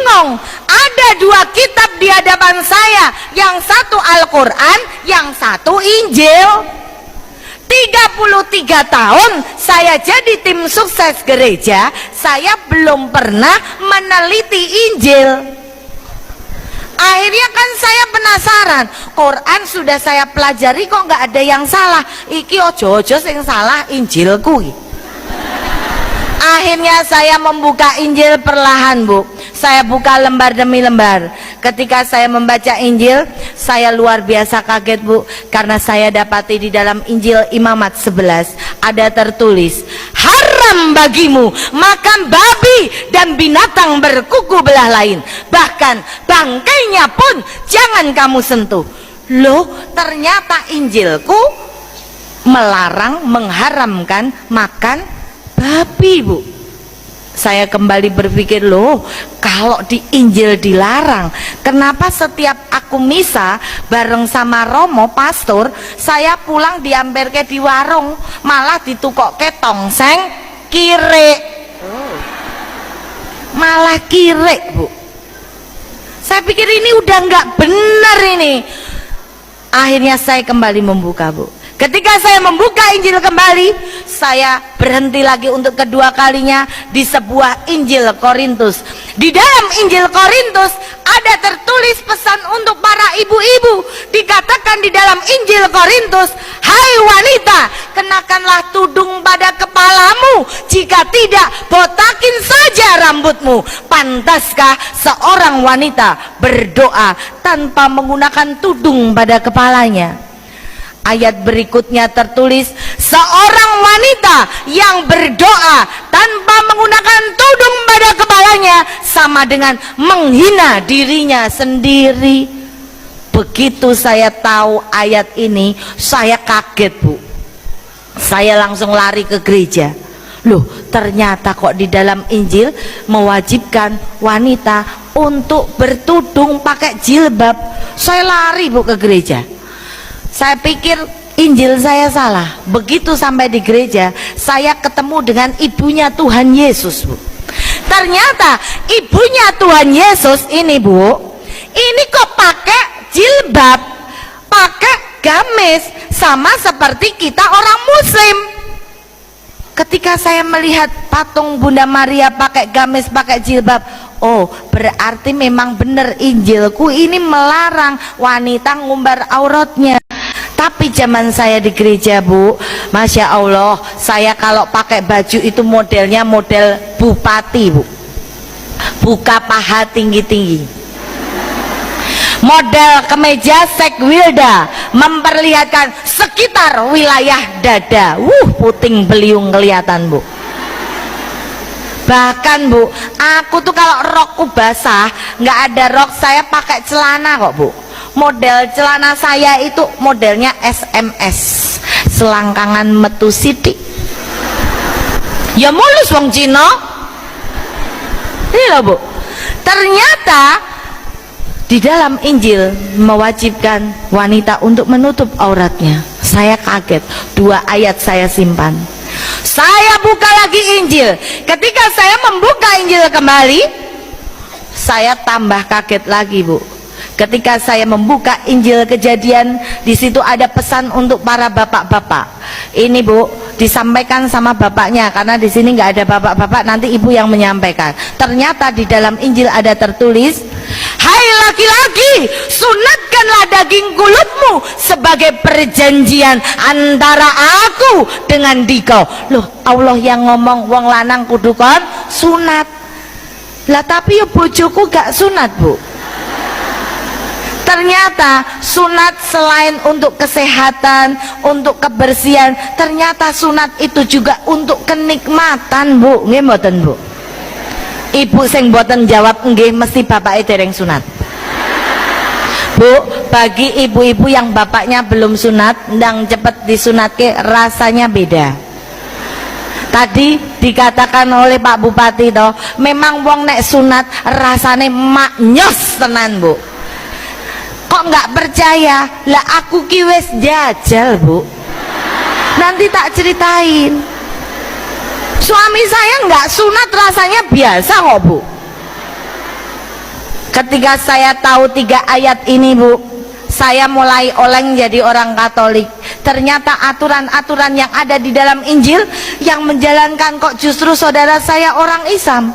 bengong. Ada dua kitab di hadapan saya, yang satu Al-Quran, yang satu Injil. 33 tahun saya jadi tim sukses gereja, saya belum pernah meneliti Injil. Akhirnya kan saya penasaran, Quran sudah saya pelajari kok nggak ada yang salah. Iki ojo-ojo sing salah Injilku. Akhirnya saya membuka Injil perlahan, Bu. Saya buka lembar demi lembar. Ketika saya membaca Injil, saya luar biasa kaget, Bu, karena saya dapati di dalam Injil Imamat 11 ada tertulis, haram bagimu makan babi dan binatang berkuku belah lain, bahkan bangkainya pun jangan kamu sentuh. Loh, ternyata Injilku melarang, mengharamkan makan babi, Bu. Saya kembali berpikir, loh, kalau di Injil dilarang, kenapa setiap aku misa bareng sama Romo pastor, saya pulang diamperke di warung, malah ditukokke tongseng kire. Malah kire, Bu. Saya pikir ini udah nggak benar ini. Akhirnya saya kembali membuka, Bu. Ketika saya membuka Injil kembali, saya berhenti lagi untuk kedua kalinya di sebuah Injil Korintus. Di dalam Injil Korintus ada tertulis pesan untuk para ibu-ibu. Dikatakan di dalam Injil Korintus, hai wanita, kenakanlah tudung pada kepalamu, jika tidak botakin saja rambutmu. Pantaskah seorang wanita berdoa tanpa menggunakan tudung pada kepalanya? Ayat berikutnya tertulis, seorang wanita yang berdoa tanpa menggunakan tudung pada kepalanya sama dengan menghina dirinya sendiri. Begitu saya tahu ayat ini, saya kaget, Bu. Saya langsung lari ke gereja. Loh, ternyata kok di dalam Injil mewajibkan wanita untuk bertudung pakai jilbab. Saya lari, Bu, ke gereja. Saya pikir Injil saya salah. Begitu sampai di gereja, saya ketemu dengan ibunya Tuhan Yesus, Bu. Ternyata ibunya Tuhan Yesus ini, Bu, ini kok pakai jilbab, pakai gamis, sama seperti kita orang Muslim. Ketika saya melihat patung Bunda Maria pakai gamis, pakai jilbab, oh, berarti memang benar Injilku ini melarang wanita ngumbar auratnya. Tapi zaman saya di gereja, Bu, Masya Allah, saya kalau pakai baju itu modelnya model bupati, Bu. Buka paha tinggi-tinggi. Model kemeja sekwilda, memperlihatkan sekitar wilayah dada. Puting beliung kelihatan, Bu. Bahkan, Bu, aku tuh kalau rokku basah, nggak ada rok, saya pakai celana kok, Bu. Model celana saya itu modelnya SMS, selangkangan metu sidik. Ya mulus wong Cina. Ini loh, Bu. Ternyata di dalam Injil mewajibkan wanita untuk menutup auratnya. Saya kaget. 2 ayat saya simpan. Saya buka lagi Injil. Ketika saya membuka Injil kembali, saya tambah kaget lagi, Bu. Ketika saya membuka Injil Kejadian, di situ ada pesan untuk para bapak-bapak. Ini, Bu, disampaikan sama bapaknya, karena di sini nggak ada bapak-bapak, nanti ibu yang menyampaikan. Ternyata di dalam Injil ada tertulis, hai laki-laki, sunatkanlah daging kulitmu sebagai perjanjian antara aku dengan dikau. Loh, Allah yang ngomong wong lanang kudu kon sunat. Lah tapi ya bojoku gak sunat, Bu. Ternyata sunat selain untuk kesehatan, untuk kebersihan, ternyata sunat itu juga untuk kenikmatan, Bu. Nggih mboten, Bu? Ibu sing mboten jawab nggih mesti bapake dereng sunat. Bu, bagi ibu-ibu yang bapaknya belum sunat, ndang cepet disunatke, rasanya beda. Tadi dikatakan oleh Pak Bupati toh, memang wong nek sunat rasane maknyos tenan, Bu. Kok nggak percaya? Lah aku ki wis jajal, Bu. Nanti tak ceritain. Suami saya nggak sunat rasanya biasa kok, Bu. Ketika saya tahu 3 ayat ini, Bu, saya mulai oleng jadi orang Katolik. Ternyata aturan-aturan yang ada di dalam Injil yang menjalankan kok justru saudara saya orang Islam.